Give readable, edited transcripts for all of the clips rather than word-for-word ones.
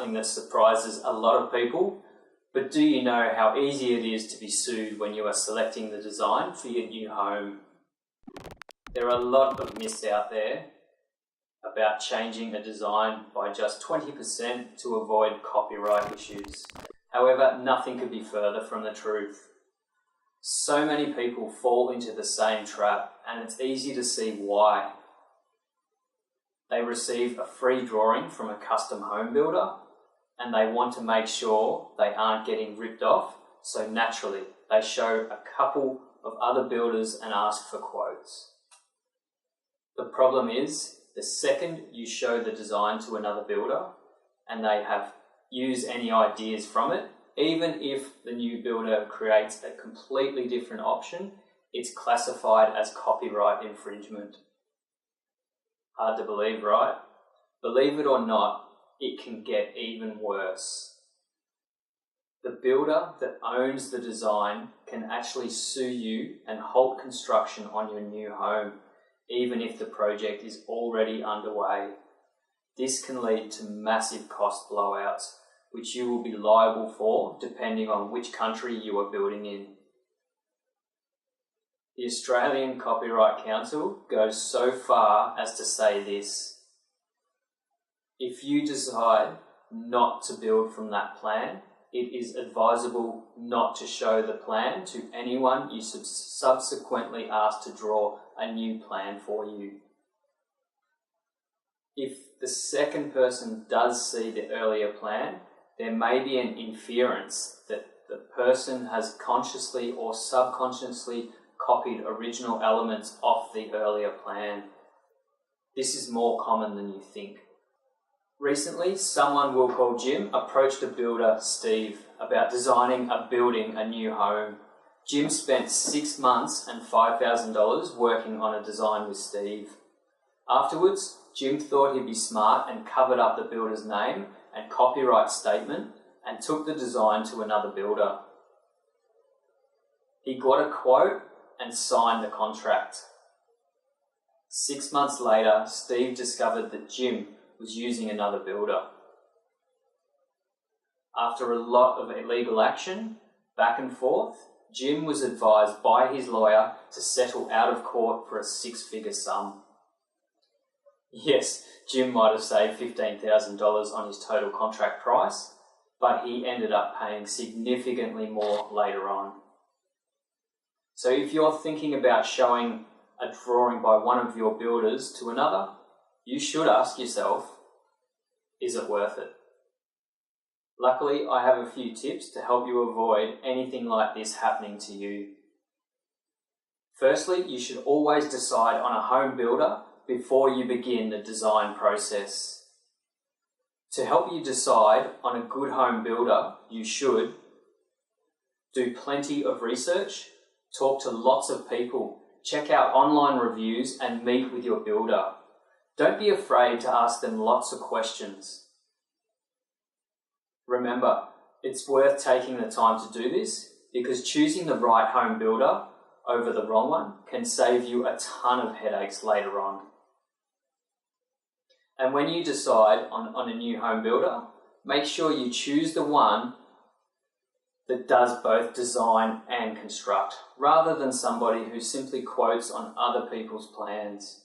something that surprises a lot of people, but do you know how easy it is to be sued when you are selecting the design for your new home? There are a lot of myths out there about changing a design by just 20% to avoid copyright issues. However, nothing could be further from the truth. So many people fall into the same trap, and it's easy to see why. They receive a free drawing from a custom home builder, and they want to make sure they aren't getting ripped off, so naturally they show a couple of other builders and ask for quotes. The problem is, the second you show the design to another builder and they have used any ideas from it, even if the new builder creates a completely different option, it's classified as copyright infringement. Hard to believe, right? Believe it or not, it can get even worse. The builder that owns the design can actually sue you and halt construction on your new home, even if the project is already underway. This can lead to massive cost blowouts, which you will be liable for depending on which country you are building in. The Australian Copyright Council goes so far as to say this: if you decide not to build from that plan, it is advisable not to show the plan to anyone you subsequently ask to draw a new plan for you. If the second person does see the earlier plan, there may be an inference that the person has consciously or subconsciously copied original elements off the earlier plan. This is more common than you think. Recently, someone we'll call Jim approached a builder, Steve, about designing a new home. Jim spent 6 months and $5,000 working on a design with Steve. Afterwards, Jim thought he'd be smart and covered up the builder's name and copyright statement and took the design to another builder. He got a quote and signed the contract. 6 months later, Steve discovered that Jim was using another builder. After a lot of illegal action, back and forth, Jim was advised by his lawyer to settle out of court for a 6-figure sum. Yes, Jim might have saved $15,000 on his total contract price, but he ended up paying significantly more later on. So if you're thinking about showing a drawing by one of your builders to another, you should ask yourself, is it worth it? Luckily, I have a few tips to help you avoid anything like this happening to you. Firstly, you should always decide on a home builder before you begin the design process. To help you decide on a good home builder, you should do plenty of research, talk to lots of people, check out online reviews and meet with your builder. Don't be afraid to ask them lots of questions. Remember, it's worth taking the time to do this because choosing the right home builder over the wrong one can save you a ton of headaches later on. And when you decide on a new home builder, make sure you choose the one that does both design and construct, rather than somebody who simply quotes on other people's plans.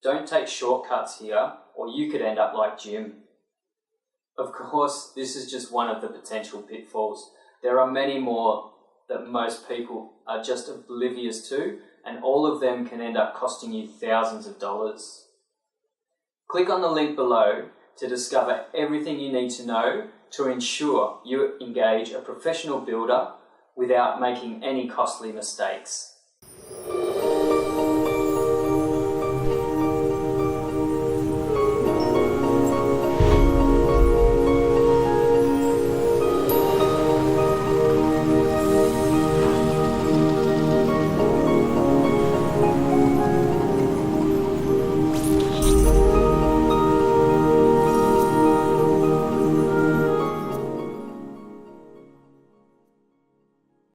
Don't take shortcuts here, or you could end up like Jim. Of course, this is just one of the potential pitfalls. There are many more that most people are just oblivious to, and all of them can end up costing you thousands of dollars. Click on the link below to discover everything you need to know to ensure you engage a professional builder without making any costly mistakes.